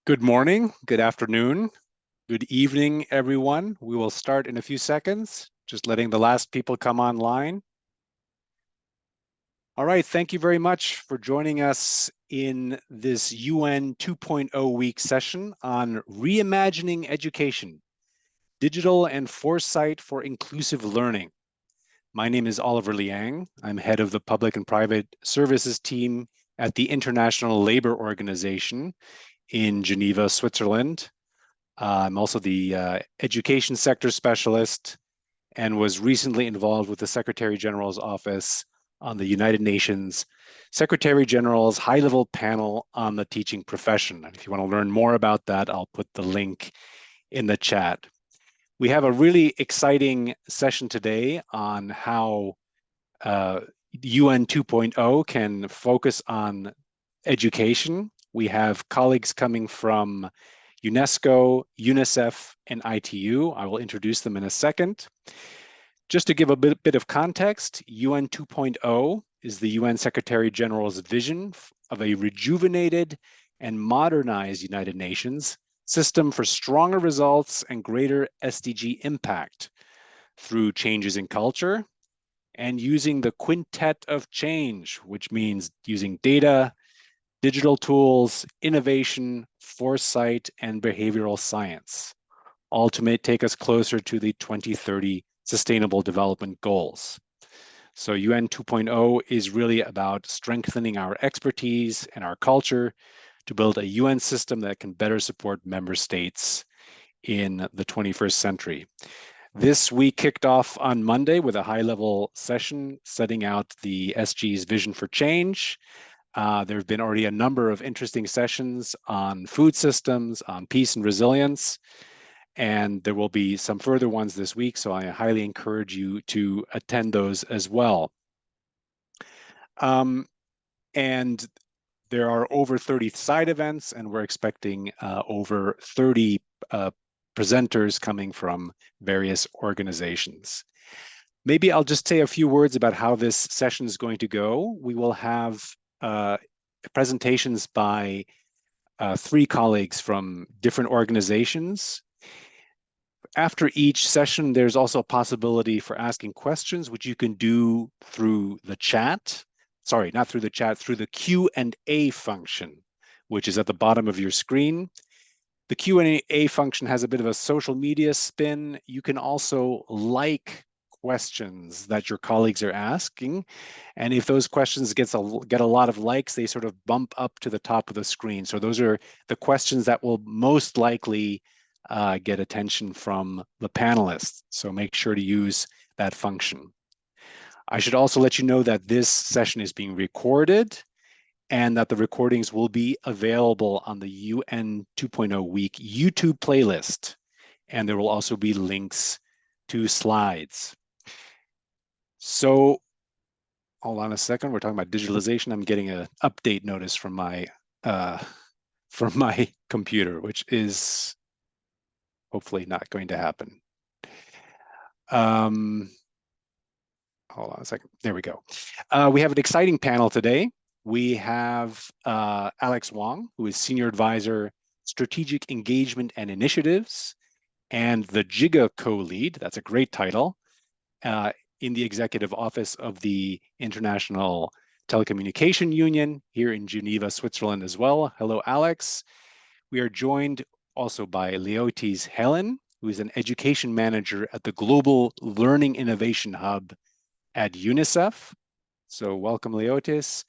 Good morning, good afternoon, good evening, everyone. We will start in a few seconds, just letting the last people come online. All right, thank you very much for joining us in this UN 2.0 week session on reimagining education, digital and foresight for inclusive learning. My name is Oliver Liang. I'm head of the public and private services team at the International Labor Organization in Geneva, Switzerland. I'm also the education sector specialist and was recently involved with the Secretary General's office on the United Nations Secretary General's high-level panel on the teaching profession. And if you want to learn more about that, I'll put the link in the chat. We have a really exciting session today on how UN 2.0 can focus on education. We have colleagues coming from UNESCO, UNICEF, and ITU. I will introduce them in a second. Just to give a bit of context, UN 2.0 is the UN Secretary General's vision of a rejuvenated and modernized United Nations system for stronger results and greater SDG impact through changes in culture and using the quintet of change, which means using data, digital tools, innovation, foresight, and behavioral science, all to take us closer to the 2030 Sustainable Development Goals. So UN 2.0 is really about strengthening our expertise and our culture to build a UN system that can better support member states in the 21st century. This week kicked off on Monday with a high-level session setting out the SG's vision for change. There have been already a number of interesting sessions on food systems, on peace and resilience, and there will be some further ones this week, so I highly encourage you to attend those as well. And there are over 30 side events, and we're expecting over 30 presenters coming from various organizations. Maybe I'll just say a few words about how this session is going to go. We will have presentations by 3 colleagues from different organizations. After each session, there's also a possibility for asking questions, which you can do through the chat. Sorry, not through the chat, through the Q&A function, which is at the bottom of your screen. The Q&A function has a bit of a social media spin. You can also like questions that your colleagues are asking. And if those questions get a lot of likes, they sort of bump up to the top of the screen. So those are the questions that will most likely get attention from the panelists. So make sure to use that function. I should also let you know that this session is being recorded and that the recordings will be available on the UN 2.0 week YouTube playlist. And there will also be links to slides. So hold on a second, we're talking about digitalization. I'm getting an update notice from my computer, which is hopefully not going to happen. Hold on a second. There we go. We have an exciting panel today. We have Alex Wong, who is Senior Advisor, Strategic Engagement and Initiatives, and the GIGA co-lead, that's a great title, in the Executive Office of the International Telecommunication Union here in Geneva, Switzerland as well. Hello, Alex. We are joined also by Leotis Helen, who is an education manager at the Global Learning Innovation Hub at UNICEF. So welcome, Leotis.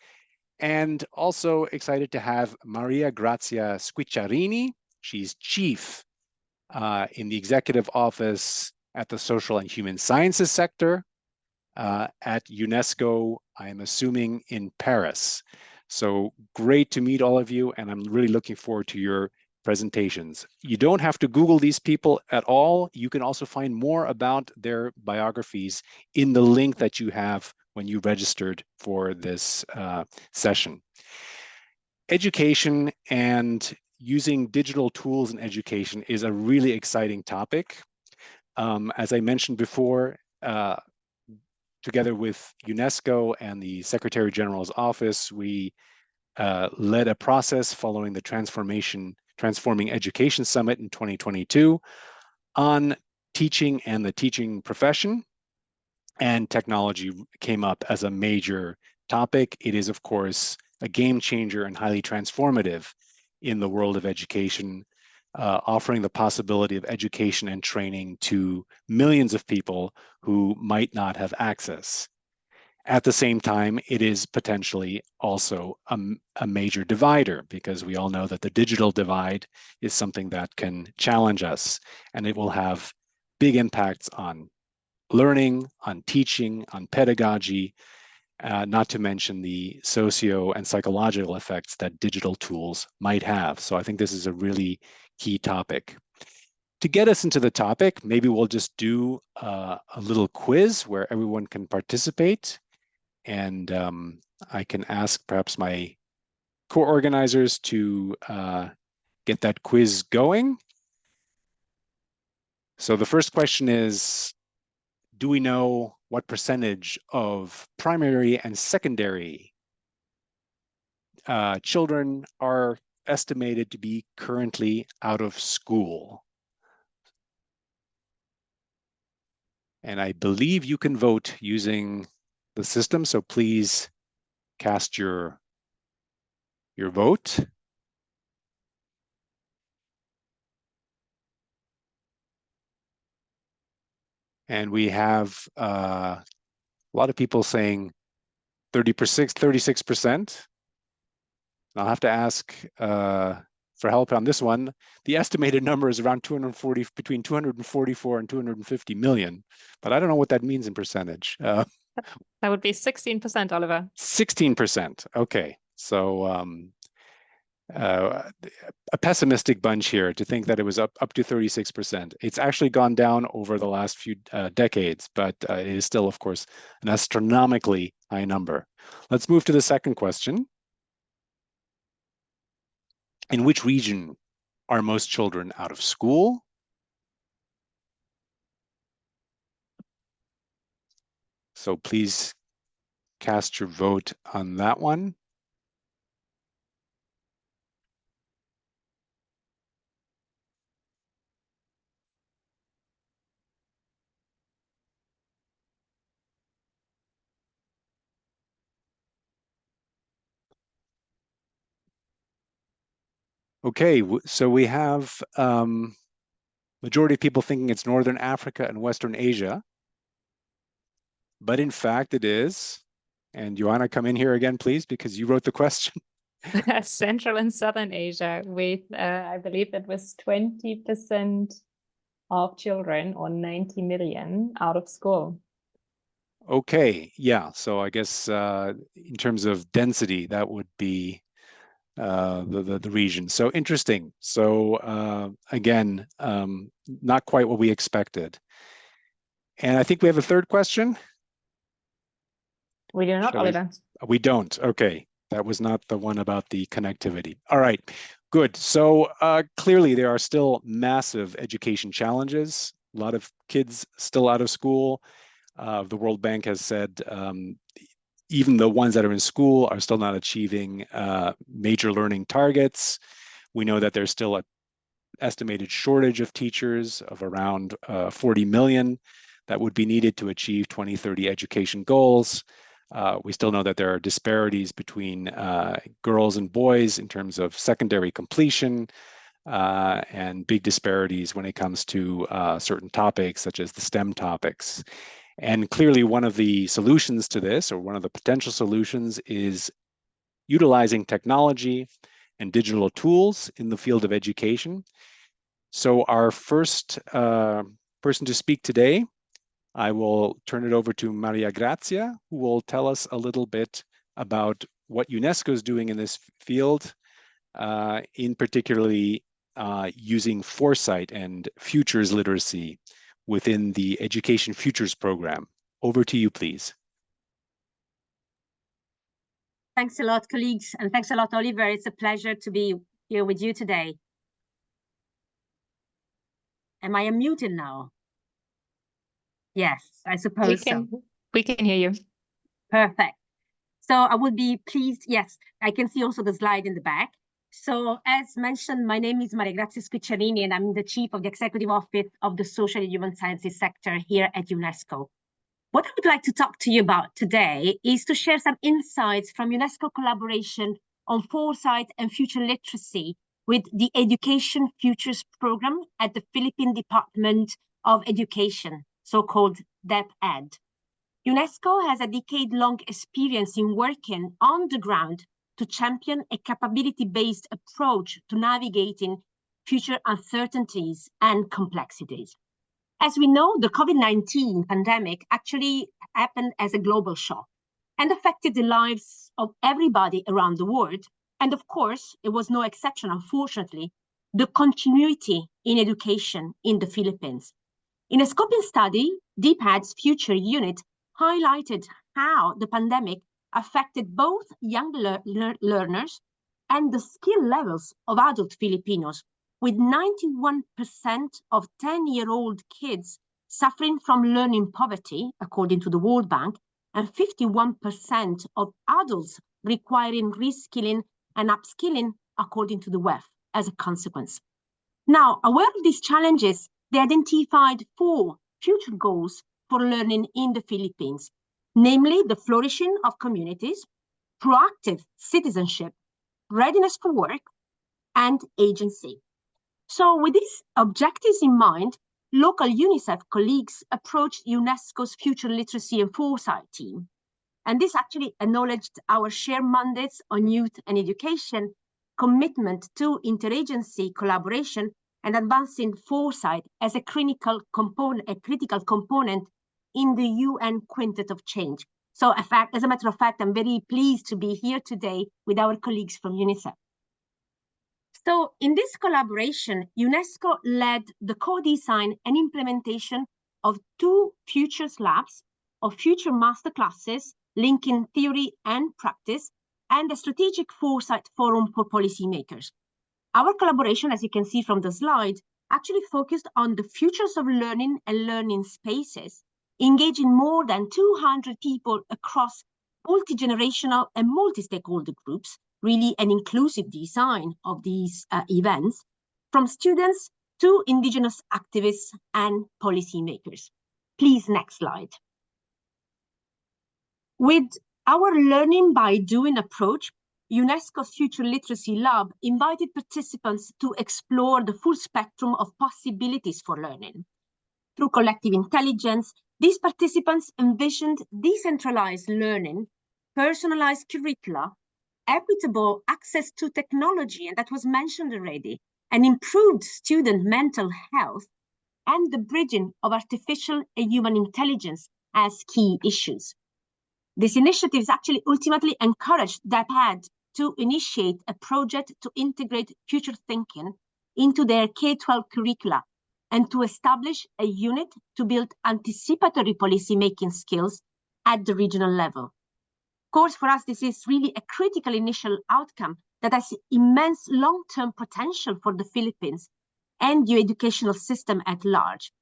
And also excited to have Maria Grazia Squicciarini. She's chief in the executive office at the social and human sciences sector at UNESCO, I'm assuming in Paris. So great to meet all of you, and I'm really looking forward to your presentations. You don't have to Google these people at all. You can also find more about their biographies in the link that you have when you registered for this session. Education and using digital tools in education is a really exciting topic. As I mentioned before, together with UNESCO and the Secretary General's office, we led a process following the Transforming Education Summit in 2022 on teaching and the teaching profession. And technology came up as a major topic. It is, of course, a game changer and highly transformative in the world of education, offering the possibility of education and training to millions of people who might not have access. At the same time, it is potentially also a major divider, because we all know that the digital divide is something that can challenge us, and it will have big impacts on learning, on teaching, on pedagogy, not to mention the socio and psychological effects that digital tools might have. So I think this is a really key topic. To get us into the topic, maybe we'll just do a little quiz where everyone can participate. And I can ask perhaps my co-organizers to get that quiz going. So the first question is, do we know what percentage of primary and secondary children are estimated to be currently out of school? And I believe you can vote using the system, so please cast your vote. And we have a lot of people saying 36%. I'll have to ask for help on this one. The estimated number is around between 244 and 250 million, but I don't know what that means in percentage. That would be 16%, Oliver. 16%. Okay, so a pessimistic bunch here to think that it was up to 36%. It's actually gone down over the last few decades, but it is still, of course, an astronomically high number. Let's move to the second question. In which region are most children out of school? So please cast your vote on that one. Okay, so we have majority of people thinking it's Northern Africa and Western Asia, but in fact it is. And Joanna, come in here again, please, because you wrote the question. Central and Southern Asia, with I believe that was 20% of children, or 90 million, out of school. Okay, yeah. So I guess in terms of density, that would be the region. So interesting. So again, not quite what we expected. And I think we have a third question. We do not, Oliver. We don't. Okay. That was not the one about the connectivity. All right, good. So clearly there are still massive education challenges. A lot of kids still out of school. The World Bank has said even the ones that are in school are still not achieving major learning targets. We know that there's still an estimated shortage of teachers of around 40 million that would be needed to achieve 2030 education goals. We still know that there are disparities between girls and boys in terms of secondary completion, and big disparities when it comes to certain topics, such as the STEM topics. And clearly one of the solutions to this, or one of the potential solutions, is utilizing technology and digital tools in the field of education. So our first person to speak today, I will turn it over to Maria Grazia, who will tell us a little bit about what UNESCO is doing in this field, in particularly using Foresight and futures literacy within the Education Futures program. Over to you, please. Thanks a lot, colleagues, and thanks a lot, Oliver. It's a pleasure to be here with you today. Am I unmuted now? Yes, I suppose so. We can hear you. Perfect. So I would be pleased. Yes, I can see also the slide in the back. So as mentioned, my name is Maria Grazia Spicciolini, and I'm the Chief of the Executive Office of the Social and Human Sciences sector here at UNESCO. What I would like to talk to you about today is to share some insights from UNESCO collaboration on foresight and future literacy with the Education Futures Program at the Philippine Department of Education, so-called DepEd. UNESCO has a decade-long experience in working on the ground to champion a capability-based approach to navigating future uncertainties and complexities. As we know, the COVID-19 pandemic actually happened as a global shock and affected the lives of everybody around the world. And of course, it was no exception, unfortunately, the continuity in education in the Philippines. In a scoping study, DepEd's Future Unit highlighted how the pandemic affected both young learners and the skill levels of adult Filipinos, with 91% of 10-year-old kids suffering from learning poverty, according to the World Bank, and 51% of adults requiring reskilling and upskilling, according to the WEF, as a consequence. Now, aware of these challenges, they identified 4 future goals for learning in the Philippines, namely the flourishing of communities, proactive citizenship, readiness for work, and agency. So with these objectives in mind, local UNICEF colleagues approached UNESCO's Future Literacy and Foresight team. And this actually acknowledged our shared mandates on youth and education, commitment to interagency collaboration, and advancing foresight as a critical component in the UN Quintet of Change. So as a matter of fact, I'm very pleased to be here today with our colleagues from UNICEF. So in this collaboration, UNESCO led the co-design and implementation of 2 Futures Labs, of future masterclasses linking theory and practice, and a strategic foresight forum for policymakers. Our collaboration, as you can see from the slide, actually focused on the futures of learning and learning spaces, engaging more than 200 people across multi-generational and multi-stakeholder groups, really an inclusive design of these events, from students to indigenous activists and policymakers. Please, next slide. With our learning by doing approach, UNESCO's Future Literacy Lab invited participants to explore the full spectrum of possibilities for learning. Through collective intelligence, these participants envisioned decentralized learning, personalized curricula, equitable access to technology, and that was mentioned already, and improved student mental health, and the bridging of artificial and human intelligence as key issues. These initiatives actually ultimately encouraged DepEd to initiate a project to integrate future thinking into their K-12 curricula and to establish a unit to build anticipatory policymaking skills at the regional level. Of course, for us, this is really a critical initial outcome that has immense long-term potential for the Philippines and the educational system at large.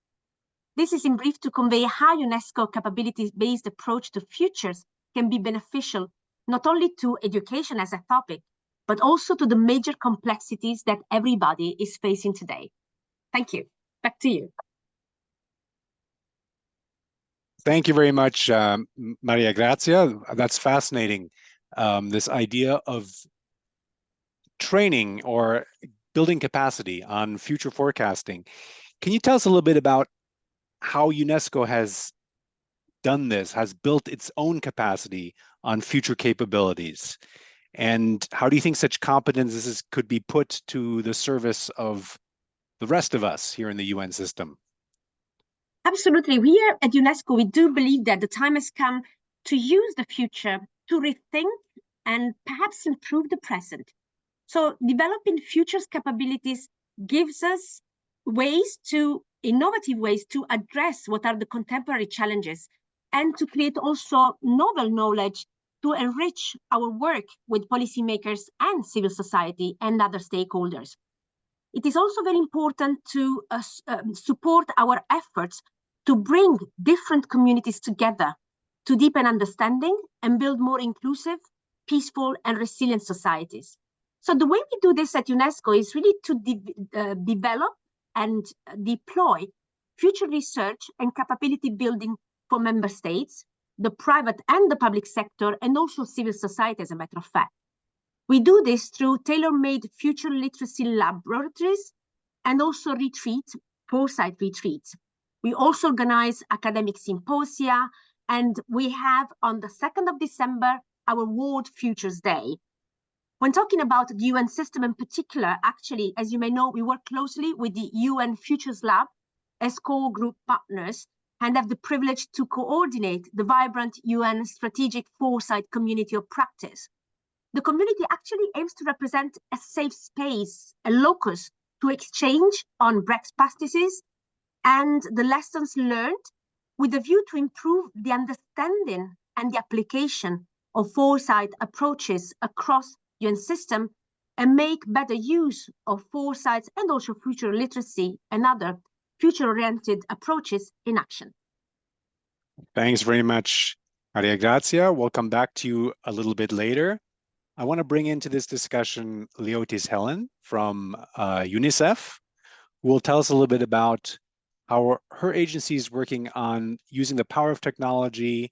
This is in brief to convey how UNESCO capabilities-based approach to futures can be beneficial not only to education as a topic, but also to the major complexities that everybody is facing today. Thank you. Back to you. Thank you very much, Maria Grazia. That's fascinating. This idea of training or building capacity on future forecasting. Can you tell us a little bit about how UNESCO has done this, has built its own capacity on future capabilities? And how do you think such competences could be put to the service of the rest of us here in the UN system? Absolutely. Here at UNESCO, we do believe that the time has come to use the future to rethink and perhaps improve the present. So developing futures capabilities gives us innovative ways to address what are the contemporary challenges and to create also novel knowledge to enrich our work with policymakers and civil society and other stakeholders. It is also very important to support our efforts to bring different communities together to deepen understanding and build more inclusive, peaceful, and resilient societies. So the way we do this at UNESCO is really to develop and deploy future research and capability building for member states, the private and the public sector, and also civil society, as a matter of fact. We do this through tailor-made future literacy laboratories and also retreats, Foresight retreats. We also organize academic symposia, and we have on the 2nd of December, our World Futures Day. When talking about the UN system in particular, actually, as you may know, we work closely with the UN Futures Lab as core group partners and have the privilege to coordinate the vibrant UN strategic foresight community of practice. The community actually aims to represent a safe space, a locus to exchange on best practices and the lessons learned with a view to improve the understanding and the application of foresight approaches across UN system and make better use of foresight and also future literacy and other future-oriented approaches in action. Thanks very much, Maria Grazia. We'll come back to you a little bit later. I want to bring into this discussion Leotis Helen from UNICEF, who will tell us a little bit about how her agency is working on using the power of technology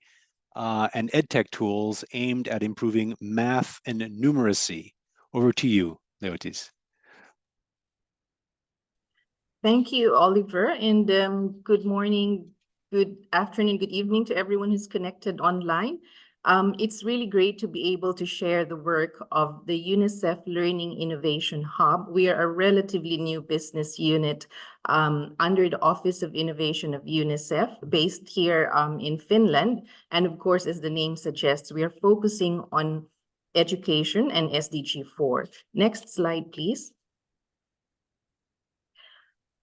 and EdTech tools aimed at improving math and numeracy. Over to you, Leotis. Thank you, Oliver, and good morning, good afternoon, good evening to everyone who's connected online. It's really great to be able to share the work of the UNICEF Learning Innovation Hub. We are a relatively new business unit under the Office of Innovation of UNICEF, based here in Finland. And of course, as the name suggests, we are focusing on education and SDG 4. Next slide, please.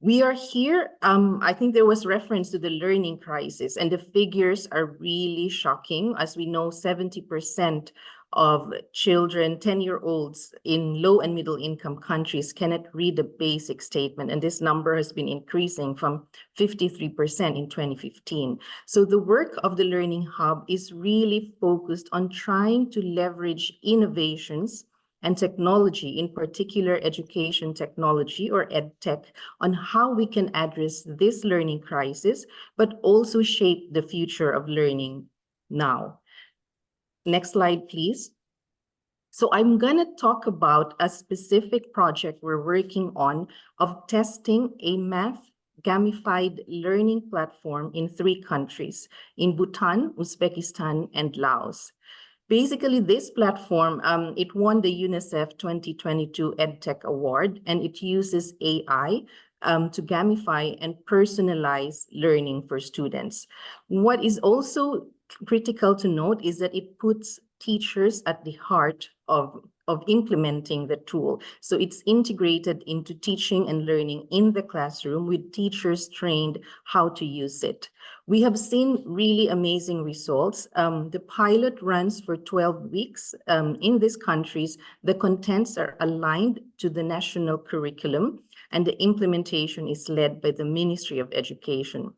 We are here, I think there was reference to the learning crisis, and the figures are really shocking. As we know, 70% of children, 10-year-olds in low and middle income countries cannot read a basic statement, and this number has been increasing from 53% in 2015. So the work of the Learning Hub is really focused on trying to leverage innovations and technology, in particular education technology or EdTech, on how we can address this learning crisis, but also shape the future of learning now. Next slide, please. So I'm gonna talk about a specific project we're working on of testing a math gamified learning platform in 3 countries, in Bhutan, Uzbekistan, and Laos. Basically, this platform, it won the UNICEF 2022 EdTech Award, and it uses AI to gamify and personalize learning for students. What is also critical to note is that it puts teachers at the heart of implementing the tool. So it's integrated into teaching and learning in the classroom with teachers trained how to use it. We have seen really amazing results. The pilot runs for 12 weeks. In these countries, the contents are aligned to the national curriculum, and the implementation is led by the Ministry of Education.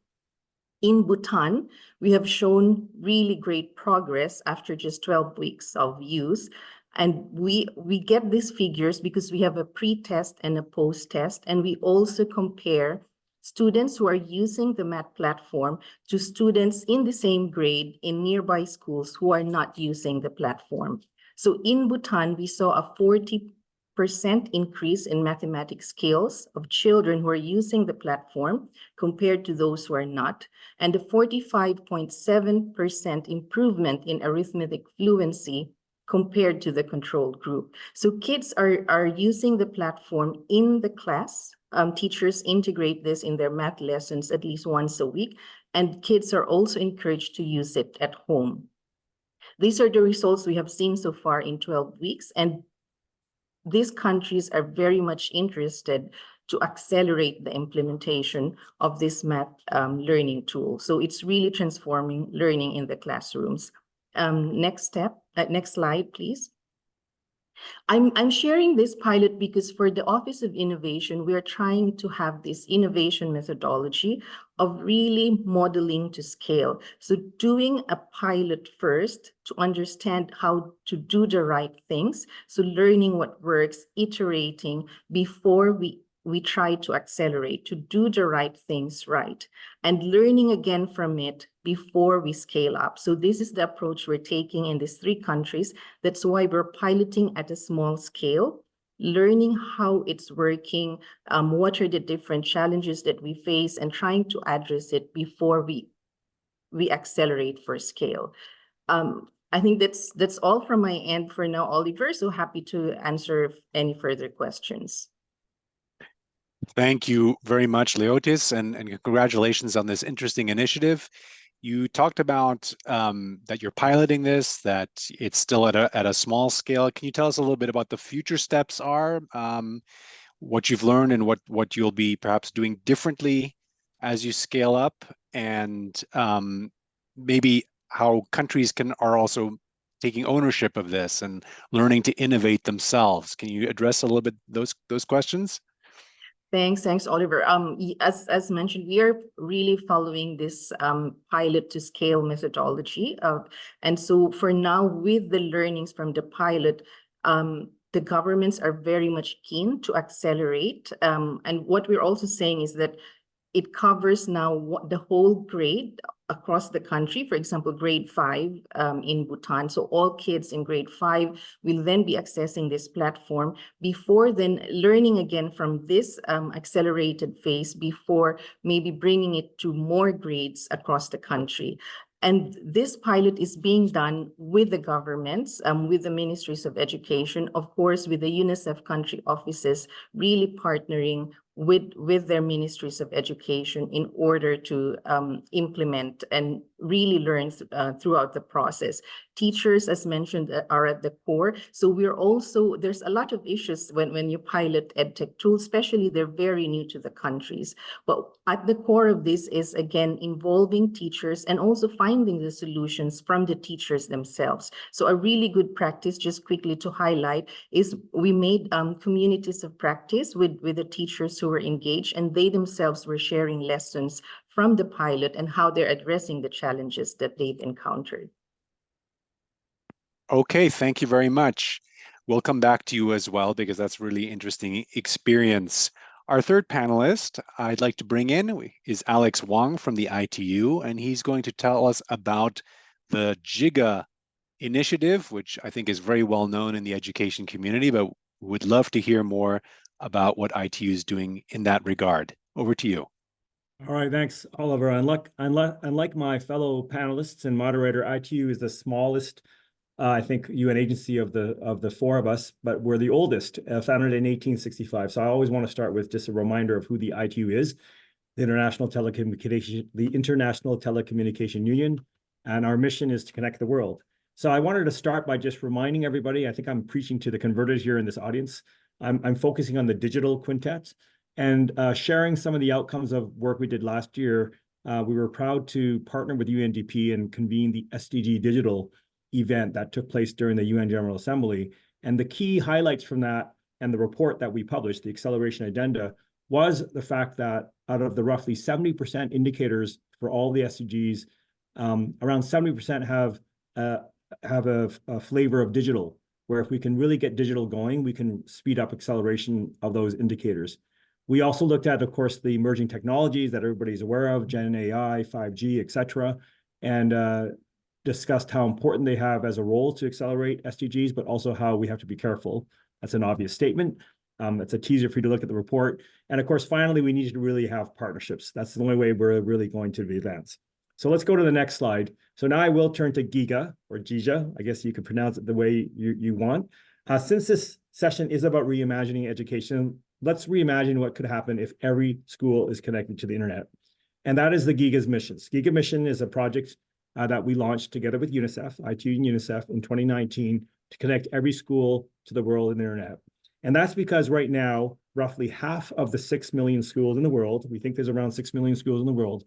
In Bhutan, we have shown really great progress after just 12 weeks of use. And we get these figures because we have a pre-test and a post-test, and we also compare students who are using the math platform to students in the same grade in nearby schools who are not using the platform. So in Bhutan, we saw a 40% increase in mathematics skills of children who are using the platform compared to those who are not, and a 45.7% improvement in arithmetic fluency compared to the control group. So kids are using the platform in the class. Teachers integrate this in their math lessons at least once a week, and kids are also encouraged to use it at home. These are the results we have seen so far in 12 weeks, and these countries are very much interested to accelerate the implementation of this math learning tool. So it's really transforming learning in the classrooms. Next slide, please. I'm sharing this pilot because for the Office of Innovation, we are trying to have this innovation methodology of really modeling to scale. So doing a pilot first to understand how to do the right things. So learning what works, iterating before we try to accelerate, to do the right things right, and learning again from it before we scale up. So this is the approach we're taking in these 3 countries. That's why we're piloting at a small scale, learning how it's working, what are the different challenges that we face, and trying to address it before we accelerate for scale. I think that's all from my end for now, Oliver. So happy to answer any further questions. Thank you very much, Leotis, and congratulations on this interesting initiative. You talked about that you're piloting this, that it's still at a small scale. Can you tell us a little bit about the future steps are, what you've learned and what you'll be perhaps doing differently as you scale up, and maybe how countries are also taking ownership of this and learning to innovate themselves? Can you address a little bit those questions? Thanks, Oliver. As mentioned, we are really following this pilot to scale methodology. And so for now, with the learnings from the pilot, the governments are very much keen to accelerate. And what we're also saying is that it covers now the whole grade across the country. For example, grade 5 in Bhutan. So all kids in grade 5 will then be accessing this platform before then learning again from this accelerated phase before maybe bringing it to more grades across the country. And this pilot is being done with the governments, with the ministries of education, of course, with the UNICEF country offices, really partnering with their ministries of education in order to implement and really learn throughout the process. Teachers, as mentioned, are at the core. So we're also, there's a lot of issues when you pilot EdTech tools, especially they're very new to the countries. But at the core of this is, again, involving teachers and also finding the solutions from the teachers themselves. So a really good practice, just quickly to highlight, is we made communities of practice with the teachers who were engaged, and they themselves were sharing lessons from the pilot and how they're addressing the challenges that they've encountered. Okay, thank you very much. We'll come back to you as well because that's really interesting experience. Our third panelist I'd like to bring in is Alex Wong from the ITU, and he's going to tell us about the GIGA initiative, which I think is very well known in the education community, but would love to hear more about what ITU is doing in that regard. Over to you. All right, thanks, Oliver. Unlike my fellow panelists and moderator, ITU is the smallest, I think, UN agency of the 4 of us, but we're the oldest, founded in 1865. So I always want to start with just a reminder of who the ITU is, the International Telecommunication Union, and our mission is to connect the world. So I wanted to start by just reminding everybody, I think I'm preaching to the converters here in this audience. I'm focusing on the digital quintet and sharing some of the outcomes of work we did last year. We were proud to partner with UNDP and convene the SDG Digital event that took place during the UN General Assembly. And the key highlights from that and the report that we published, the Acceleration Agenda, was the fact that out of the roughly 70% indicators for all the SDGs, around 70% have a flavor of digital, where if we can really get digital going, we can speed up acceleration of those indicators. We also looked at, of course, the emerging technologies that everybody's aware of, Gen AI, 5G, et cetera, and discussed how important they have as a role to accelerate SDGs, but also how we have to be careful. That's an obvious statement. It's a teaser for you to look at the report. And of course, finally, we need to really have partnerships. That's the only way we're really going to advance. So let's go to the next slide. So now I will turn to GIGA, or GIGA. I guess you could pronounce it the way you want. Since this session is about reimagining education, let's reimagine what could happen if every school is connected to the internet. And that is the GIGA's mission. GIGA mission is a project that we launched together with UNICEF, ITU and UNICEF in 2019 to connect every school to the world and the internet. And that's because right now, roughly half of the 6 million schools in the world, we think there's around 6 million schools in the world,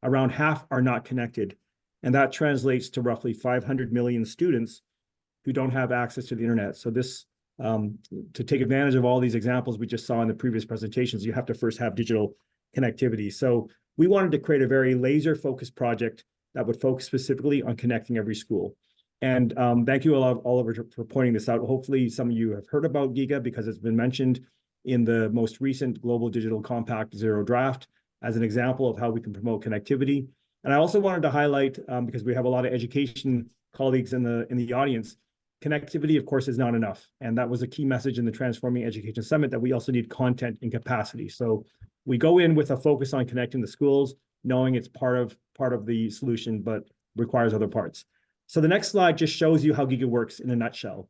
around half are not connected. And that translates to roughly 500 million students who don't have access to the internet. So this to take advantage of all these examples we just saw in the previous presentations, you have to first have digital connectivity. So we wanted to create a very laser-focused project that would focus specifically on connecting every school. And thank you, Oliver, for pointing this out. Hopefully, some of you have heard about GIGA because it's been mentioned in the most recent Global Digital Compact Zero Draft as an example of how we can promote connectivity. And I also wanted to highlight, because we have a lot of education colleagues in the audience, connectivity, of course, is not enough. And that was a key message in the Transforming Education Summit, that we also need content and capacity. So we go in with a focus on connecting the schools, knowing it's part of the solution, but requires other parts. So the next slide just shows you how GIGA works in a nutshell.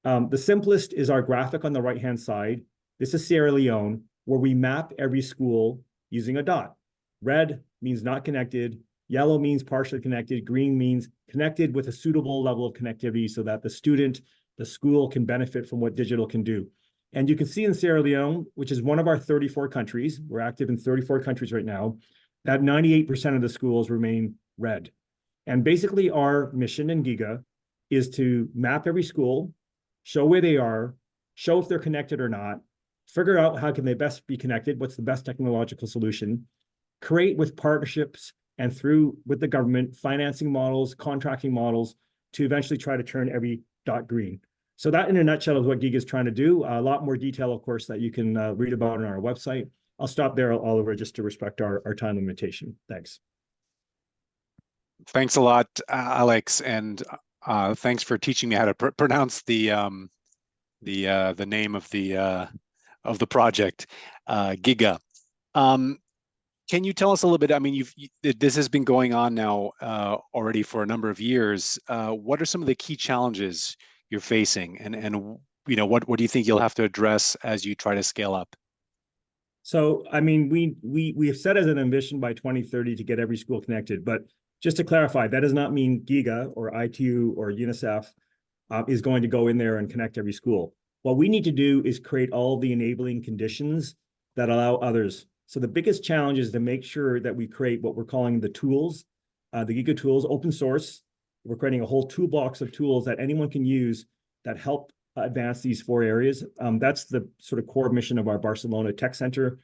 The simplest is our graphic on the right-hand side. This is Sierra Leone, where we map every school using a dot. Red means not connected, yellow means partially connected, green means connected with a suitable level of connectivity so that the student, the school can benefit from what digital can do. And you can see in Sierra Leone, which is one of our 34 countries, we're active in 34 countries right now, that 98% of the schools remain red. And basically our mission in GIGA is to map every school, show where they are, show if they're connected or not, figure out how can they best be connected, what's the best technological solution, create with partnerships and with the government, financing models, contracting models, to eventually try to turn every dot green. So that in a nutshell is what GIGA is trying to do. A lot more detail, of course, that you can read about on our website. I'll stop there, Oliver, just to respect our time limitation. Thanks. Thanks a lot, Alex, and thanks for teaching me how to pronounce the name of the project, GIGA. Can you tell us a little bit? I mean, this has been going on now already for a number of years. What are some of the key challenges you're facing, and you know, what do you think you'll have to address as you try to scale up? So, I mean, we have set as an ambition by 2030 to get every school connected, but just to clarify, that does not mean GIGA or ITU or UNICEF is going to go in there and connect every school. What we need to do is create all the enabling conditions that allow others. So the biggest challenge is to make sure that we create what we're calling the tools, the GIGA tools, open source. We're creating a whole toolbox of tools that anyone can use that help advance these 4 areas. That's the sort of core mission of our Barcelona Tech Center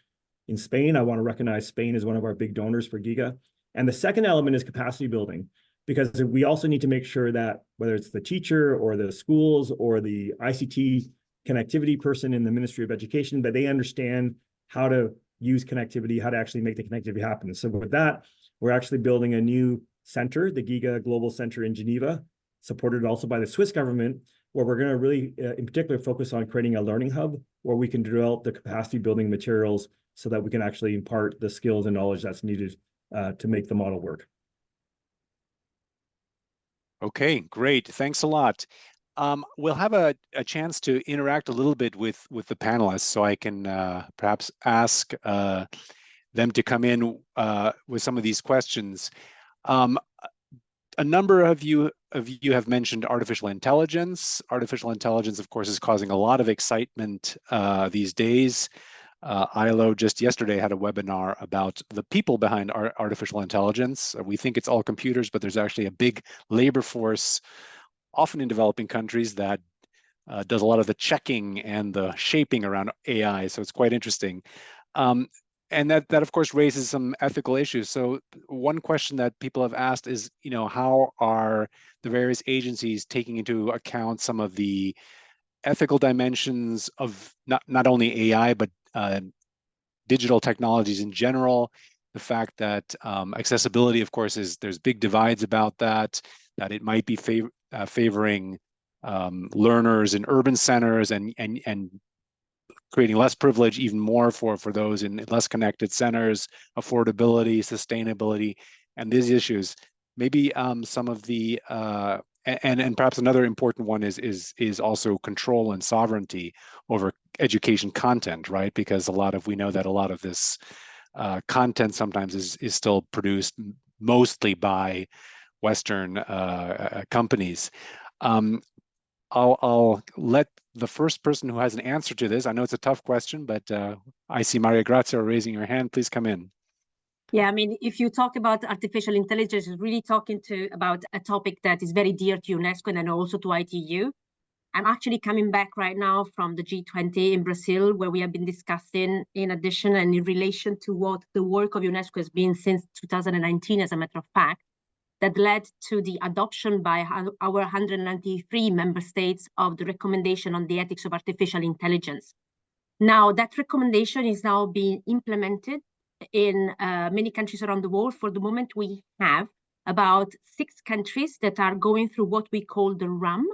in Spain. I want to recognize Spain as one of our big donors for GIGA. And the second element is capacity building, because we also need to make sure that whether it's the teacher or the schools or the ICT connectivity person in the Ministry of Education, that they understand how to use connectivity, how to actually make the connectivity happen. So with that, we're actually building a new center, the GIGA Global Center in Geneva, supported also by the Swiss government, where we're going to really, in particular, focus on creating a learning hub where we can develop the capacity building materials so that we can actually impart the skills and knowledge that's needed to make the model work. Okay, great. Thanks a lot. We'll have a chance to interact a little bit with the panelists, so I can perhaps ask them to come in with some of these questions. A number of you have mentioned artificial intelligence. Artificial intelligence, of course, is causing a lot of excitement these days. ILO just yesterday had a webinar about the people behind artificial intelligence. We think it's all computers, but there's actually a big labor force, often in developing countries, that does a lot of the checking and the shaping around AI. So it's quite interesting. And that of course raises some ethical issues. So one question that people have asked is, you know, how are the various agencies taking into account some of the ethical dimensions of not only AI, but digital technologies in general? The fact that accessibility, of course, there's big divides about that it might be favoring learners in urban centers and creating less privilege, even more for those in less connected centers, affordability, sustainability, and these issues. Maybe some of the and perhaps another important one is also control and sovereignty over education content, right? Because we know that a lot of this content sometimes is still produced mostly by Western companies. I'll let the first person who has an answer to this. I know it's a tough question, but I see Maria Grazia raising her hand. Please come in. Yeah, I mean, if you talk about artificial intelligence, it's really talking about a topic that is very dear to UNESCO and also to ITU. I'm actually coming back right now from the G20 in Brazil, where we have been discussing, in addition and in relation to what the work of UNESCO has been since 2019, as a matter of fact, that led to the adoption by our 193 member states of the recommendation on the ethics of artificial intelligence. Now, that recommendation is now being implemented in many countries around the world. For the moment, we have about 6 countries that are going through what we call the RAM.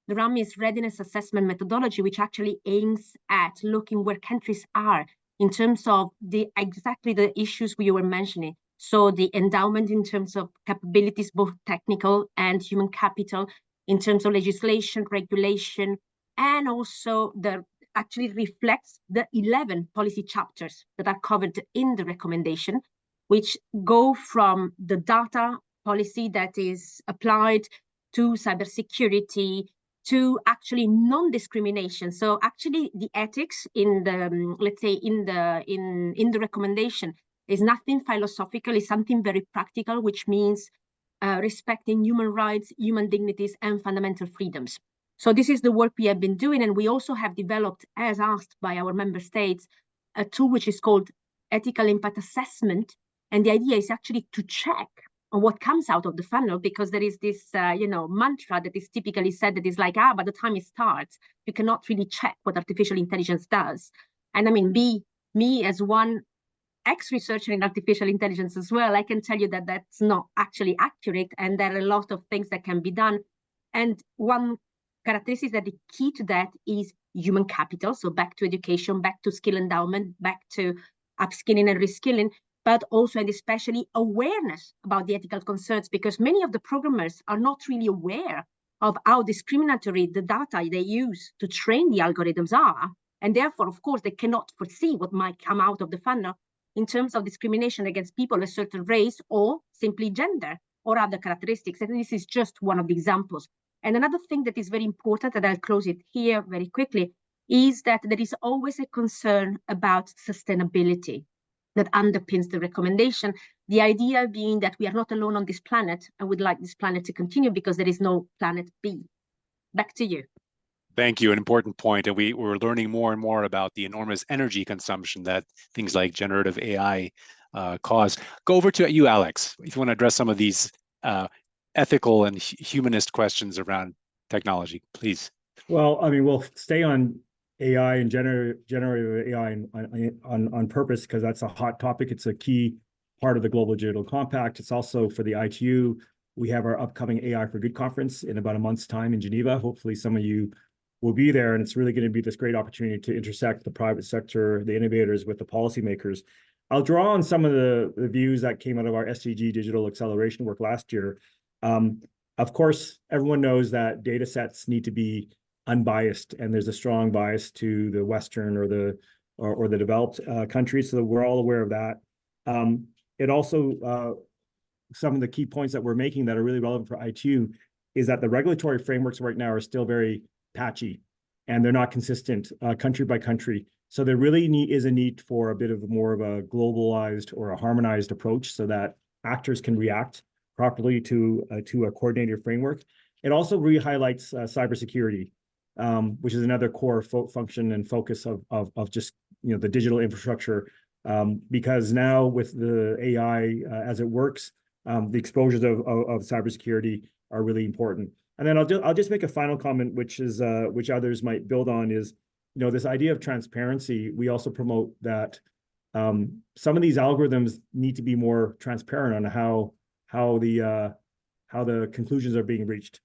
The RAM is Readiness Assessment Methodology, which actually aims at looking where countries are in terms of exactly the issues we were mentioning. So the endowment in terms of capabilities, both technical and human capital, in terms of legislation, regulation, and also actually reflects the 11 policy chapters that are covered in the recommendation, which go from the data policy that is applied to cybersecurity, to actually non-discrimination. So actually the ethics in the, let's say, in the recommendation is nothing philosophical, it's something very practical, which means respecting human rights, human dignities, and fundamental freedoms. So this is the work we have been doing, and we also have developed, as asked by our member states, a tool which is called Ethical Impact Assessment. And the idea is actually to check on what comes out of the funnel, because there is this mantra that is typically said that is like, by the time it starts, you cannot really check what artificial intelligence does. And I mean, me as one ex-researcher in artificial intelligence as well, I can tell you that that's not actually accurate, and there are a lot of things that can be done. And one characteristic that the key to that is human capital. So back to education, back to skill endowment, back to upskilling and reskilling, but also and especially awareness about the ethical concerns, because many of the programmers are not really aware of how discriminatory the data they use to train the algorithms are. And therefore, of course, they cannot foresee what might come out of the funnel in terms of discrimination against people of a certain race or simply gender or other characteristics. And this is just one of the examples. And another thing that is very important, and I'll close it here very quickly, is that there is always a concern about sustainability that underpins the recommendation. The idea being that we are not alone on this planet and would like this planet to continue because there is no planet B. Back to you. Thank you. An important point. And we're learning more and more about the enormous energy consumption that things like generative AI cause. Go over to you, Alex, if you want to address some of these ethical and humanist questions around technology, please. Well, I mean, we'll stay on AI and generative AI on purpose, because that's a hot topic. It's a key part of the Global Digital Compact. It's also for the ITU. We have our upcoming AI for Good conference in about a month's time in Geneva. Hopefully some of you will be there, and it's really going to be this great opportunity to intersect the private sector, the innovators with the policymakers. I'll draw on some of the views that came out of our SDG digital acceleration work last year. Of course, everyone knows that data sets need to be unbiased, and there's a strong bias to the Western or the developed countries, so we're all aware of that. It also, some of the key points that we're making that are really relevant for ITU is that the regulatory frameworks right now are still very patchy, and they're not consistent country by country. So there really is a need for a bit of more of a globalized or a harmonized approach so that actors can react properly to a coordinated framework. It also re-highlights cybersecurity, which is another core function and focus of just the digital infrastructure, because now with the AI as it works, the exposures of cybersecurity are really important. And then I'll just make a final comment, which is which others might build on, is this idea of transparency. We also promote that some of these algorithms need to be more transparent on how the conclusions are being reached,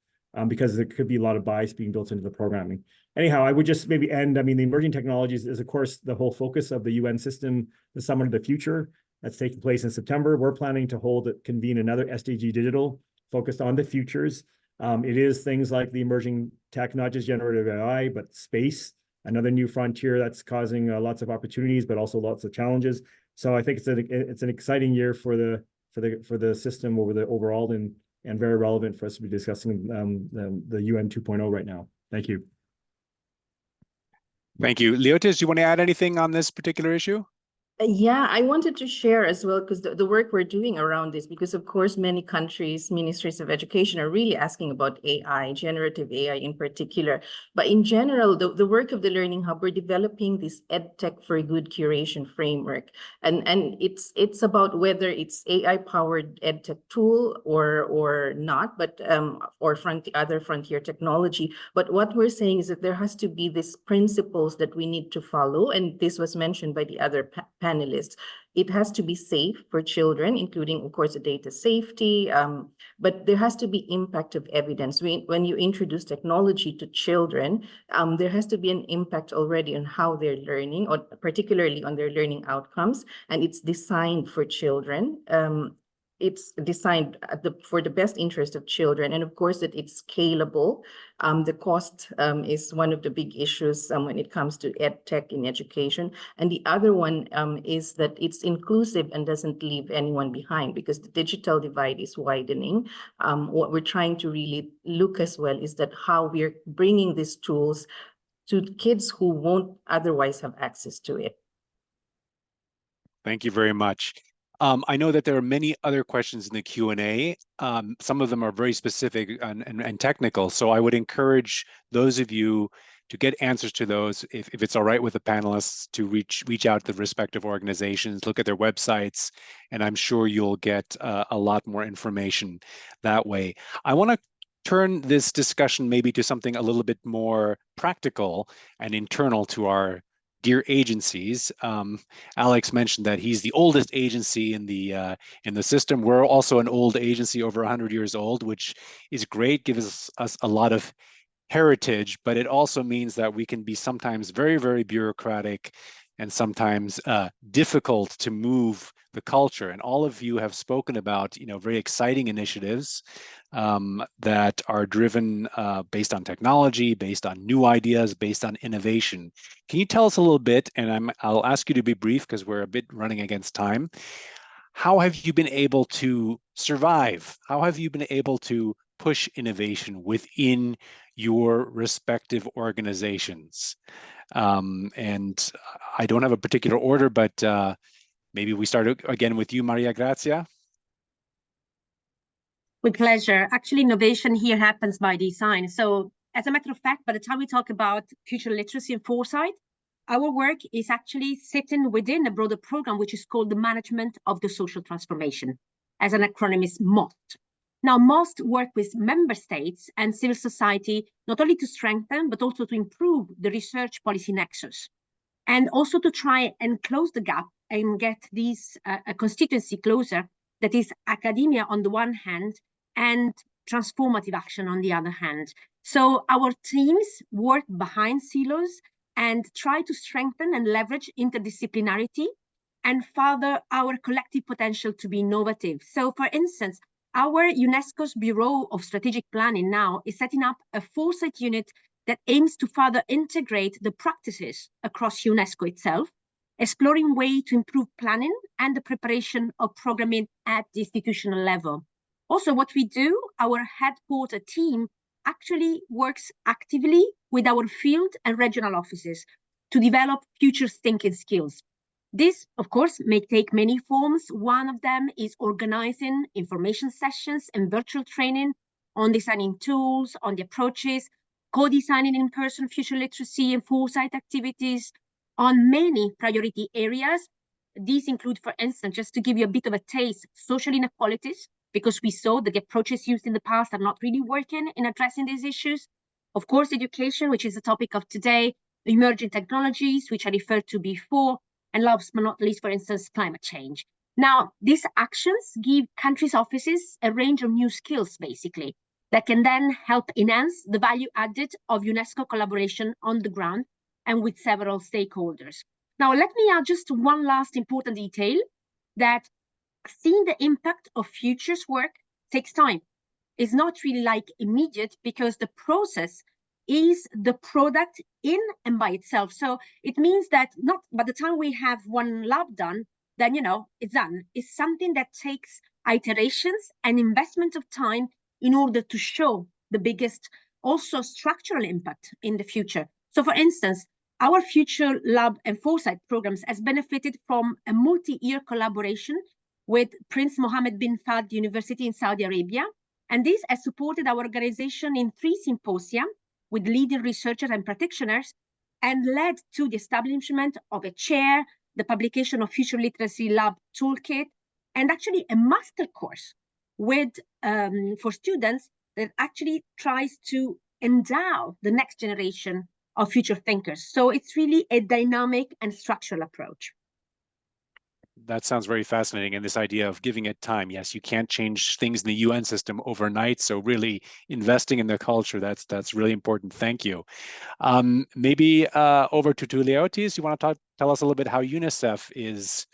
because there could be a lot of bias being built into the programming. Anyhow, I would just maybe end. I mean, the emerging technologies is, of course, the whole focus of the UN system, the Summit of the Future, that's taking place in September. We're planning to convene another SDG Digital focused on the futures. It is things like the emerging tech, not just generative AI, but space, another new frontier that's causing lots of opportunities, but also lots of challenges. So I think it's an exciting year for the system overall, and very relevant for us to be discussing the UN 2.0 right now. Thank you. Thank you. Leotis, do you want to add anything on this particular issue? Yeah, I wanted to share as well, because the work we're doing around this, because of course, many countries, ministries of education are really asking about AI, generative AI in particular. But in general, the work of the Learning Hub, we're developing this EdTech for Good curation framework. And it's about whether it's AI-powered EdTech tool or not, but or other frontier technology. But what we're saying is that there has to be these principles that we need to follow. And this was mentioned by the other panelists. It has to be safe for children, including, of course, the data safety, but there has to be impact of evidence. When you introduce technology to children, there has to be an impact already on how they're learning, or particularly on their learning outcomes, and it's designed for children. It's designed for the best interest of children, and of course that it's scalable. The cost is one of the big issues when it comes to EdTech in education. And the other one is that it's inclusive and doesn't leave anyone behind, because the digital divide is widening. What we're trying to really look as well is that how we're bringing these tools to kids who won't otherwise have access to it. Thank you very much. I know that there are many other questions in the Q&A. Some of them are very specific and technical, so I would encourage those of you to get answers to those, if it's all right with the panelists, to reach out to the respective organizations, look at their websites, and I'm sure you'll get a lot more information that way. I want to turn this discussion maybe to something a little bit more practical and internal to our dear agencies. Alex mentioned that he's the oldest agency in the system. We're also an old agency, over 100 years old, which is great, gives us a lot of heritage, but it also means that we can be sometimes very, very bureaucratic and sometimes difficult to move the culture. And all of you have spoken about, very exciting initiatives that are driven based on technology, based on new ideas, based on innovation. Can you tell us a little bit, and I'll ask you to be brief because we're a bit running against time. How have you been able to survive? How have you been able to push innovation within your respective organizations? And I don't have a particular order, but maybe we start again with you, Maria Grazia. With pleasure. Actually, innovation here happens by design. So as a matter of fact, by the time we talk about future literacy and foresight, our work is actually sitting within a broader program, which is called the Management of the Social Transformation, as an acronym is MOST. Now, MOST work with member states and civil society, not only to strengthen, but also to improve the research policy nexus, and also to try and close the gap and get these a constituency closer, that is academia on the one hand, and transformative action on the other hand. So our teams work behind silos and try to strengthen and leverage interdisciplinarity and further our collective potential to be innovative. So for instance, our UNESCO's Bureau of Strategic Planning now is setting up a foresight unit that aims to further integrate the practices across UNESCO itself, exploring ways to improve planning and the preparation of programming at the institutional level. Also, what we do, our headquarter team actually works actively with our field and regional offices to develop future thinking skills. This, of course, may take many forms. One of them is organizing information sessions and virtual training on designing tools, on the approaches, co-designing in-person future literacy and foresight activities on many priority areas. These include, for instance, just to give you a bit of a taste, social inequalities, because we saw that the approaches used in the past are not really working in addressing these issues. Of course, education, which is the topic of today, emerging technologies, which I referred to before, and last but not least, for instance, climate change. Now, these actions give countries' offices a range of new skills, basically, that can then help enhance the value added of UNESCO collaboration on the ground and with several stakeholders. Now, let me add just one last important detail, that seeing the impact of futures work takes time. It's not really like immediate, because the process is the product in and by itself. So it means that not by the time we have one lab done, then, it's done. It's something that takes iterations and investment of time in order to show the biggest also structural impact in the future. So for instance, our Future Lab and Foresight programs has benefited from a multi-year collaboration with Prince Mohammed bin Fahd University in Saudi Arabia. And this has supported our organization in 3 symposia with leading researchers and practitioners, and led to the establishment of a chair, the publication of Future Literacy Lab Toolkit, and actually a master course with for students that actually tries to endow the next generation of future thinkers. So it's really a dynamic and structural approach. That sounds very fascinating. And this idea of giving it time. Yes, you can't change things in the UN system overnight. So really investing in the culture, that's really important. Thank you. Maybe over to Tuliotis, you want to tell us a little bit how UNICEF is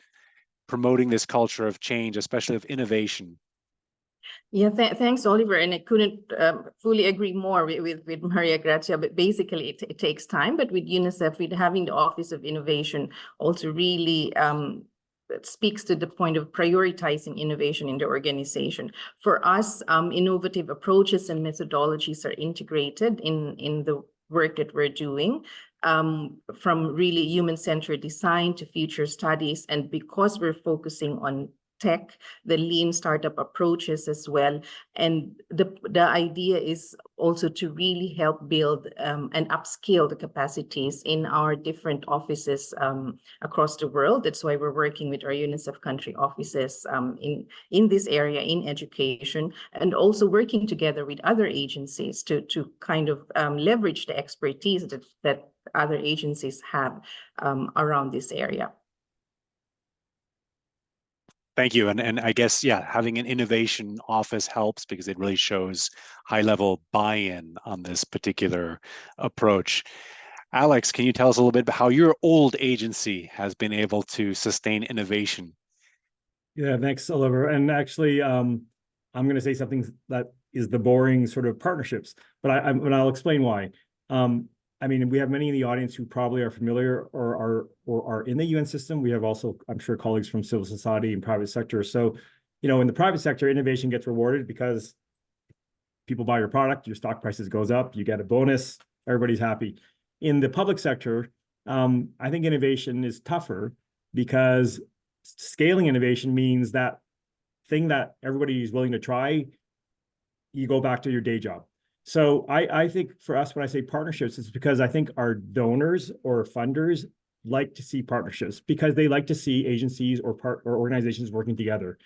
promoting this culture of change, especially of innovation? Yeah, thanks, Oliver. And I couldn't fully agree more with Maria Grazia, but basically it takes time. But with UNICEF, with having the Office of Innovation also really speaks to the point of prioritizing innovation in the organization. For us, innovative approaches and methodologies are integrated in the work that we're doing, from really human-centered design to future studies. And because we're focusing on tech, the lean startup approaches as well. And the idea is also to really help build and upscale the capacities in our different offices across the world. That's why we're working with our UNICEF country offices in this area, in education, and also working together with other agencies to kind of leverage the expertise that other agencies have around this area. Thank you. And I guess, yeah, having an innovation office helps because it really shows high-level buy-in on this particular approach. Alex, can you tell us a little bit about how your old agency has been able to sustain innovation? Yeah, thanks, Oliver. And actually, I'm going to say something that is the boring sort of partnerships, but I'll explain why. I mean, we have many in the audience who probably are familiar or are in the UN system. We have also, I'm sure, colleagues from civil society and private sector. So, you know, in the private sector, innovation gets rewarded because people buy your product, your stock prices goes up, you get a bonus, everybody's happy. In the public sector, I think innovation is tougher because scaling innovation means that thing that everybody is willing to try, you go back to your day job. So I think for us, when I say partnerships, it's because I think our donors or funders like to see partnerships because they like to see agencies or organizations working together.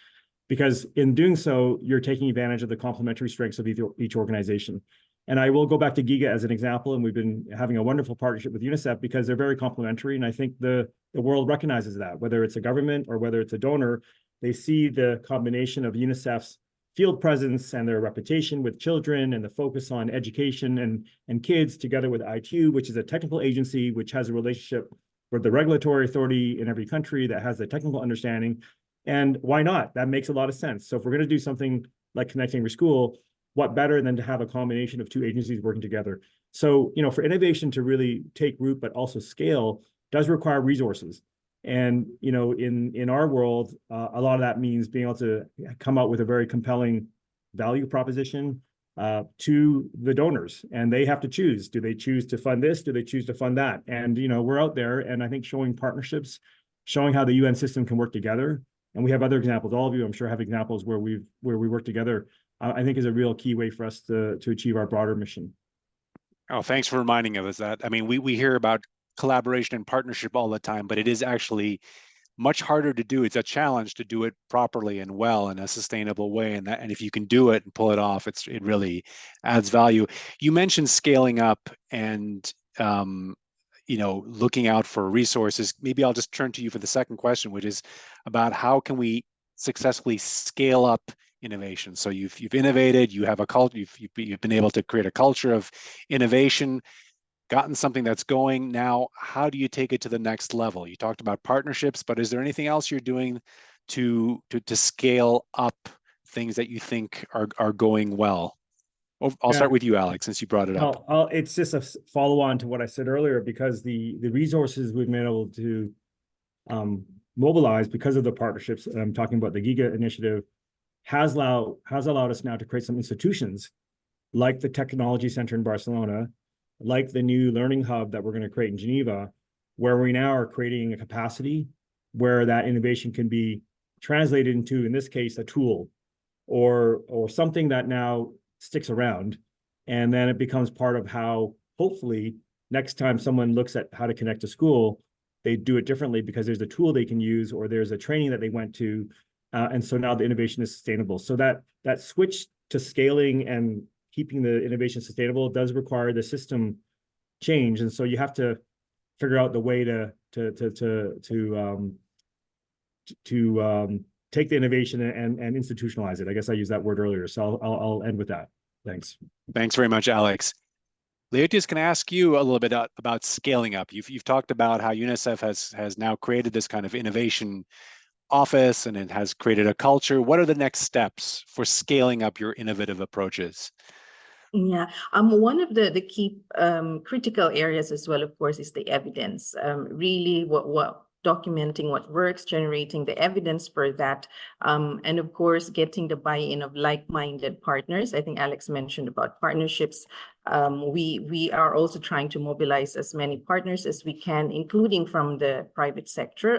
Because in doing so, you're taking advantage of the complementary strengths of each organization. And I will go back to GIGA as an example, and we've been having a wonderful partnership with UNICEF because they're very complementary. And I think the world recognizes that, whether it's a government or whether it's a donor, they see the combination of UNICEF's field presence and their reputation with children and the focus on education and kids together with ITU, which is a technical agency, which has a relationship with the regulatory authority in every country that has the technical understanding. And why not? That makes a lot of sense. So if we're going to do something like Connecting Every School, what better than to have a combination of 2 agencies working together? So, you know, for innovation to really take root, but also scale does require resources. And, you know, in our world, a lot of that means being able to come out with a very compelling value proposition to the donors. And they have to choose. Do they choose to fund this? Do they choose to fund that? And, you know, we're out there, and I think showing partnerships, showing how the UN system can work together. And we have other examples. All of you, I'm sure, have examples where we work together, I think is a real key way for us to achieve our broader mission. Oh, thanks for reminding us that. I mean, we hear about collaboration and partnership all the time, but it is actually much harder to do. It's a challenge to do it properly and well in a sustainable way. And if you can do it and pull it off, it really adds value. You mentioned scaling up and you know, looking out for resources. Maybe I'll just turn to you for the second question, which is about how can we successfully scale up innovation. So you've innovated, you have a culture, you've been able to create a culture of innovation, gotten something that's going. Now, how do you take it to the next level? You talked about partnerships, but is there anything else you're doing to scale up things that you think are going well? I'll start with you, Alex, since you brought it up. It's just a follow-on to what I said earlier, because the resources we've been able to mobilize because of the partnerships, and I'm talking about the GIGA initiative, has allowed us now to create some institutions like the Technology Center in Barcelona, like the new learning hub that we're going to create in Geneva, where we now are creating a capacity where that innovation can be translated into, in this case, a tool or something that now sticks around. And then it becomes part of how, hopefully, next time someone looks at how to connect to school, they do it differently because there's a tool they can use or there's a training that they went to. And so now the innovation is sustainable. So that switch to scaling and keeping the innovation sustainable does require the system change. And so you have to figure out the way to take the innovation and institutionalize it. I guess I used that word earlier. So I'll end with that. Thanks. Thanks very much, Alex. Leotis, can I ask you a little bit about scaling up? You've talked about how UNICEF has now created this kind of innovation office and it has created a culture. What are the next steps for scaling up your innovative approaches? Yeah, one of the key critical areas as well, of course, is the evidence. Really, what documenting what works, generating the evidence for that, and of course, getting the buy-in of like-minded partners. I think Alex mentioned about partnerships. We are also trying to mobilize as many partners as we can, including from the private sector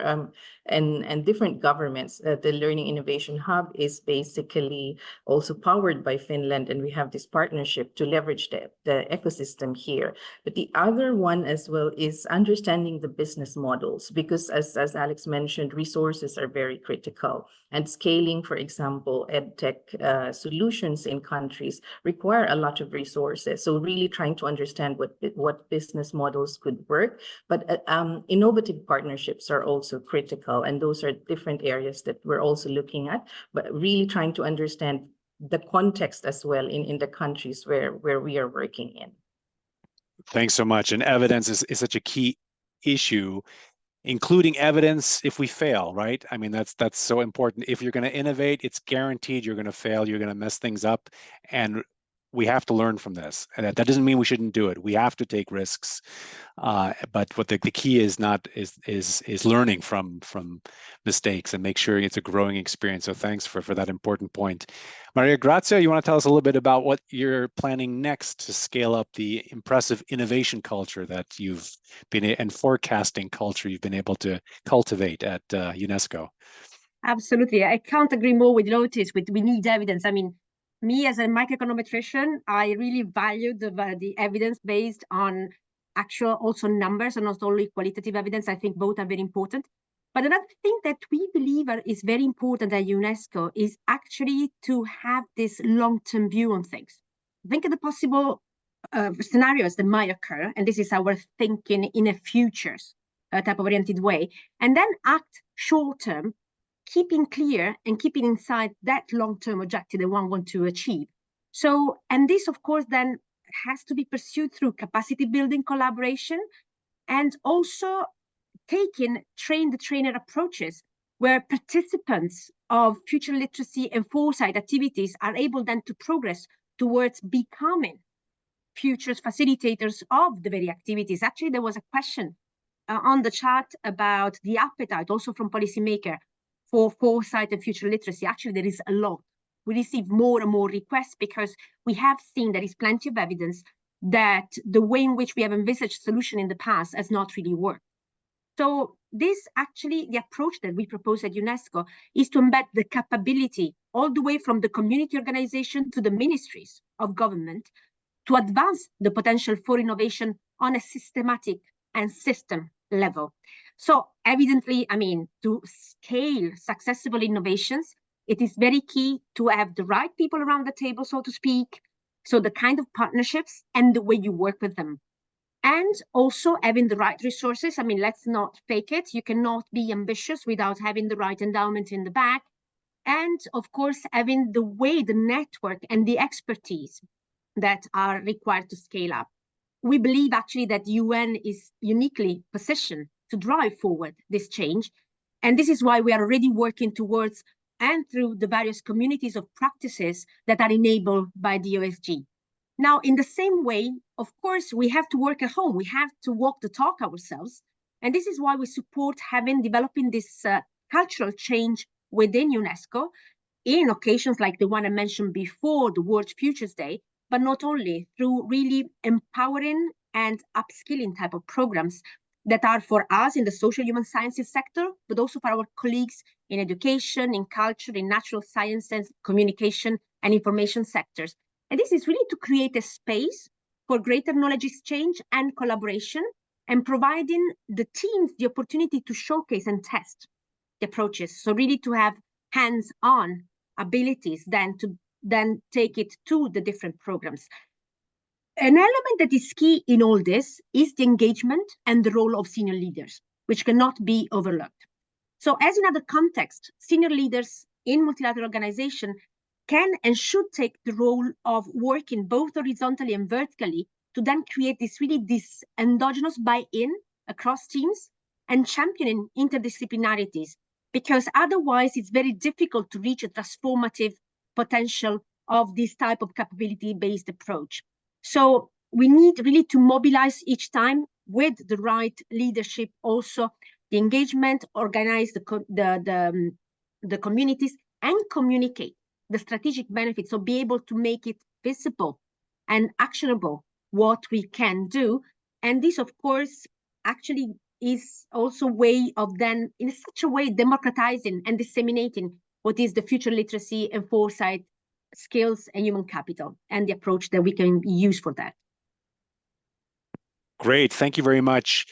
and different governments. The Learning Innovation Hub is basically also powered by Finland, and we have this partnership to leverage the ecosystem here. But the other one as well is understanding the business models, because as Alex mentioned, resources are very critical. And scaling, for example, EdTech solutions in countries require a lot of resources. So really trying to understand what business models could work. But innovative partnerships are also critical. And those are different areas that we're also looking at, but really trying to understand the context as well in the countries where we are working in. Thanks so much. And evidence is such a key issue, including evidence if we fail, right? I mean, that's so important. If you're going to innovate, it's guaranteed you're going to fail, you're going to mess things up, and we have to learn from this. And that doesn't mean we shouldn't do it. We have to take risks, but what the key is learning from mistakes and make sure it's a growing experience. So thanks for that important point. Maria Grazia, you want to tell us a little bit about what you're planning next to scale up the impressive innovation culture that you've been and forecasting culture you've been able to cultivate at UNESCO? Absolutely, I can't agree more with Lotus. We need evidence. I mean, me as a microeconometrician, I really value the evidence based on actual also numbers and not only qualitative evidence. I think both are very important. But another thing that we believe is very important at UNESCO is actually to have this long-term view on things. Think of the possible scenarios that might occur, and this is our thinking in a futures type of oriented way, and then act short-term, keeping clear and keeping inside that long-term objective that one wants to achieve. So, and this, of course, then has to be pursued through capacity building collaboration and also taking train-the-trainer approaches where participants of future literacy and foresight activities are able then to progress towards becoming futures facilitators of the very activities. Actually, there was a question on the chat about the appetite also from policymakers for foresight and future literacy. Actually, there is a lot. We receive more and more requests because we have seen there is plenty of evidence that the way in which we have envisaged solution in the past has not really worked. So this actually, the approach that we propose at UNESCO is to embed the capability all the way from the community organization to the ministries of government to advance the potential for innovation on a systematic and system level. So evidently, I mean, to scale successful innovations, it is very key to have the right people around the table, so to speak. So the kind of partnerships and the way you work with them. And also having the right resources. I mean, let's not fake it. You cannot be ambitious without having the right endowment in the back. And of course, having the way, the network and the expertise that are required to scale up. We believe actually that UN is uniquely positioned to drive forward this change. And this is why we are already working towards and through the various communities of practices that are enabled by the OSG. Now, in the same way, of course, we have to work at home. We have to walk the talk ourselves. And this is why we support developing this cultural change within UNESCO in occasions like the one I mentioned before, the World Futures Day, but not only, through really empowering and upskilling type of programs that are for us in the social human sciences sector, but also for our colleagues in education, in culture, in natural sciences, communication, and information sectors. And this is really to create a space for greater knowledge exchange and collaboration, and providing the teams the opportunity to showcase and test the approaches. So really to have hands-on abilities to take it to the different programs. An element that is key in all this is the engagement and the role of senior leaders, which cannot be overlooked. So as in other contexts, senior leaders in multilateral organizations can and should take the role of working both horizontally and vertically to then create this endogenous buy-in across teams and championing interdisciplinarities, because otherwise it's very difficult to reach a transformative potential of this type of capability-based approach. So we need really to mobilize each time with the right leadership, also the engagement, organize the communities, and communicate the strategic benefits. So be able to make it visible and actionable what we can do. And this, of course, actually is also a way of then, in such a way, democratizing and disseminating what is the future literacy and foresight skills and human capital, and the approach that we can use for that. Great, thank you very much.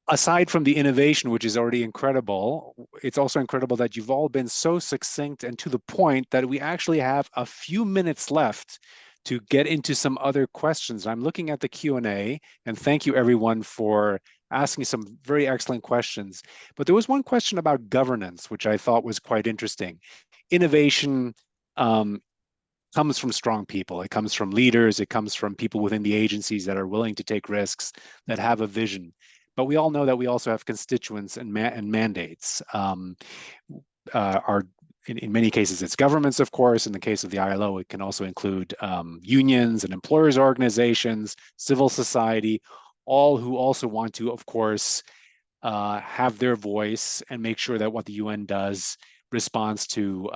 Aside from the innovation, which is already incredible, it's also incredible that you've all been so succinct and to the point that we actually have a few minutes left to get into some other questions. I'm looking at the Q&A, and thank you everyone for asking some very excellent questions. But there was one question about governance, which I thought was quite interesting. Innovation comes from strong people. It comes from leaders. It comes from people within the agencies that are willing to take risks, that have a vision. But we all know that we also have constituents and mandates. In many cases, it's governments, of course. In the case of the ILO, it can also include unions and employers' organizations, civil society, all who also want to, of course, have their voice and make sure that what the UN does responds to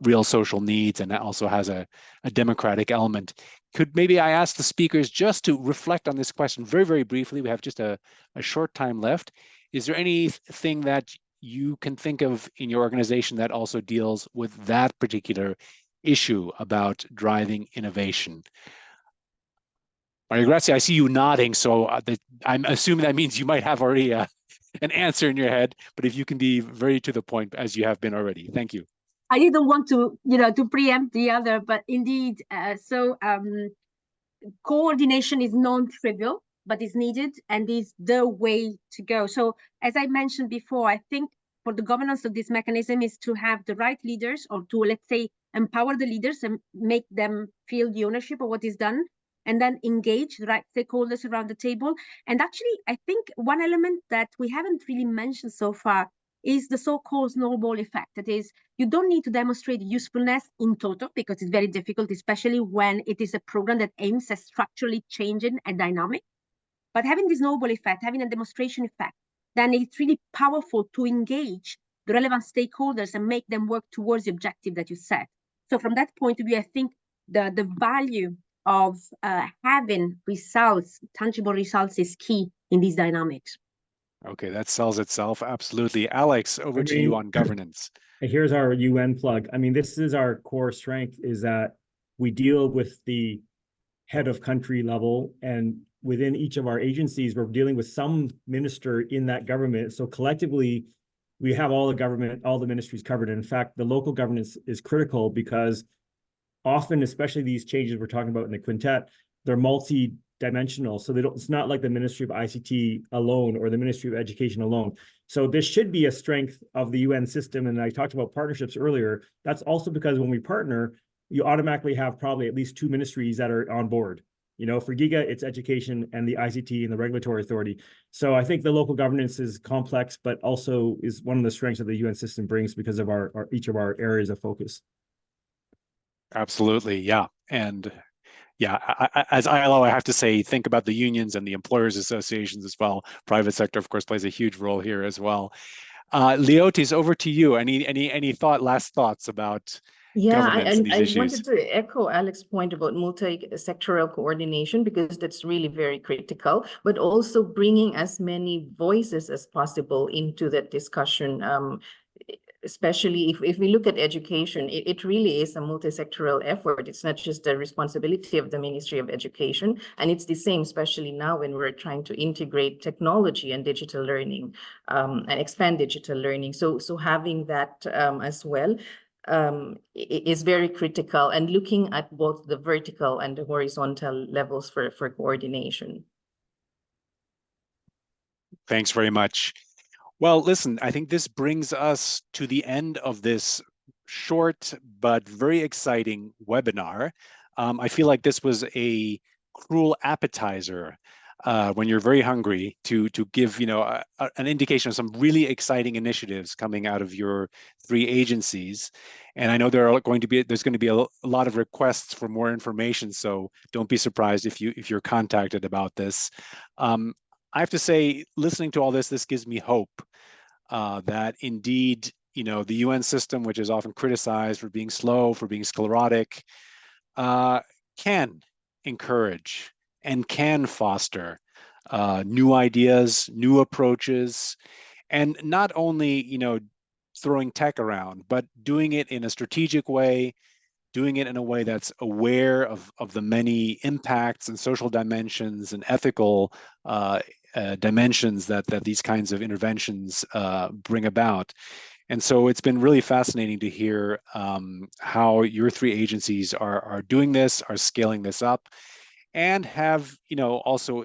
real social needs, and that also has a democratic element. Could maybe I ask the speakers just to reflect on this question very, very briefly? We have just a short time left. Is there anything that you can think of in your organization that also deals with that particular issue about driving innovation? Maria Grazia, I see you nodding, so I'm assuming that means you might have already an answer in your head, but if you can be very to the point as you have been already. Thank you. I didn't want to, to preempt the other, but indeed, coordination is non-trivial, but is needed and is the way to go. So as I mentioned before, I think for the governance of this mechanism is to have the right leaders, or to, let's say, empower the leaders and make them feel the ownership of what is done, and then engage the right stakeholders around the table. And actually, I think one element that we haven't really mentioned so far is the so-called snowball effect. That is, you don't need to demonstrate usefulness in total, because it's very difficult, especially when it is a program that aims at structurally changing a dynamic. But having this snowball effect, having a demonstration effect, then it's really powerful to engage the relevant stakeholders and make them work towards the objective that you set. So from that point of view, I think the value of having results, tangible results, is key in these dynamics. Okay, that sells itself. Absolutely. Alex, over to you on governance. Here's our UN plug. I mean, this is our core strength, is that we deal with the head of country level, and within each of our agencies, we're dealing with some minister in that government. So collectively, we have all the ministries covered. And in fact, the local governance is critical, because often, especially these changes we're talking about in the quintet, they're multi-dimensional. So it's not like the Ministry of ICT alone or the Ministry of Education alone. So this should be a strength of the UN system. And I talked about partnerships earlier. That's also because when we partner, you automatically have probably at least two ministries that are on board. For GIGA, it's education and the ICT and the regulatory authority. So I think the local governance is complex, but also is one of the strengths that the UN system brings because of each of our areas of focus. Absolutely, yeah. And yeah, as ILO, I have to say, think about the unions and the employers associations as well. Private sector, of course, plays a huge role here as well. Leotis, over to you. Any last thoughts about Yeah, governments and these I issues. wanted to echo Alex's point about multi-sectoral coordination, because that's really very critical, but also bringing as many voices as possible into that discussion. Especially if we look at education, it really is a multi-sectoral effort. It's not just the responsibility of the Ministry of Education, and it's the same, especially now when we're trying to integrate technology and digital learning and expand digital learning. So having that as well is very critical, and looking at both the vertical and the horizontal levels for coordination. Thanks very much. Well, listen, I think this brings us to the end of this short but very exciting webinar. I feel like this was a cruel appetizer when you're very hungry to give an indication of some really exciting initiatives coming out of your 3 agencies. And I know there's going to be a lot of requests for more information, so don't be surprised if you're contacted about this. I have to say, listening to all this gives me hope that indeed, the UN system, which is often criticized for being slow, for being sclerotic, can encourage and can foster new ideas, new approaches, and not only, throwing tech around, but doing it in a strategic way, doing it in a way that's aware of the many impacts and social dimensions and ethical dimensions that these kinds of interventions bring about. And so it's been really fascinating to hear how your 3 agencies are doing this, are scaling this up, and have also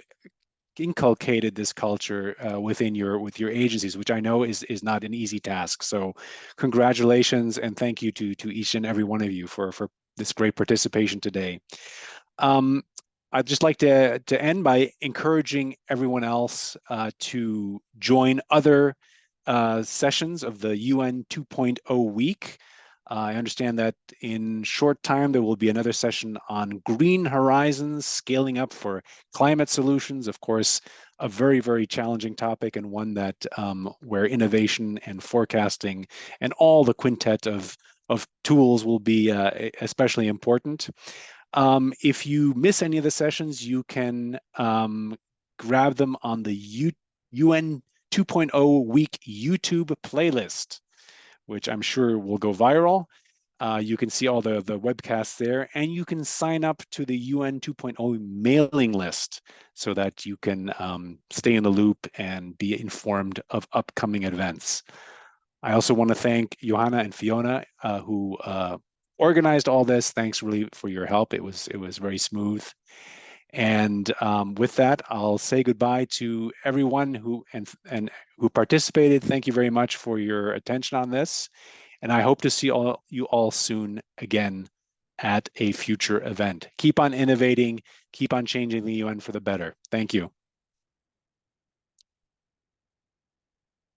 inculcated this culture with your agencies, which I know is not an easy task. So congratulations and thank you to each and every one of you for this great participation today. I'd just like to end by encouraging everyone else to join other sessions of the UN 2.0 week. I understand that in short time, there will be another session on green horizons, scaling up for climate solutions. Of course, a very, very challenging topic, and one that where innovation and forecasting and all the quintet of tools will be especially important. If you miss any of the sessions, you can grab them on the UN 2.0 week YouTube playlist, which I'm sure will go viral. You can see all the webcasts there, and you can sign up to the UN 2.0 mailing list so that you can stay in the loop and be informed of upcoming events. I also want to thank Johanna and Fiona who organized all this. Thanks really for your help. It was very smooth. And with that, I'll say goodbye to everyone who participated. Thank you very much for your attention on this. And I hope to see you all soon again at a future event. Keep on innovating, keep on changing the UN for the better. Thank you.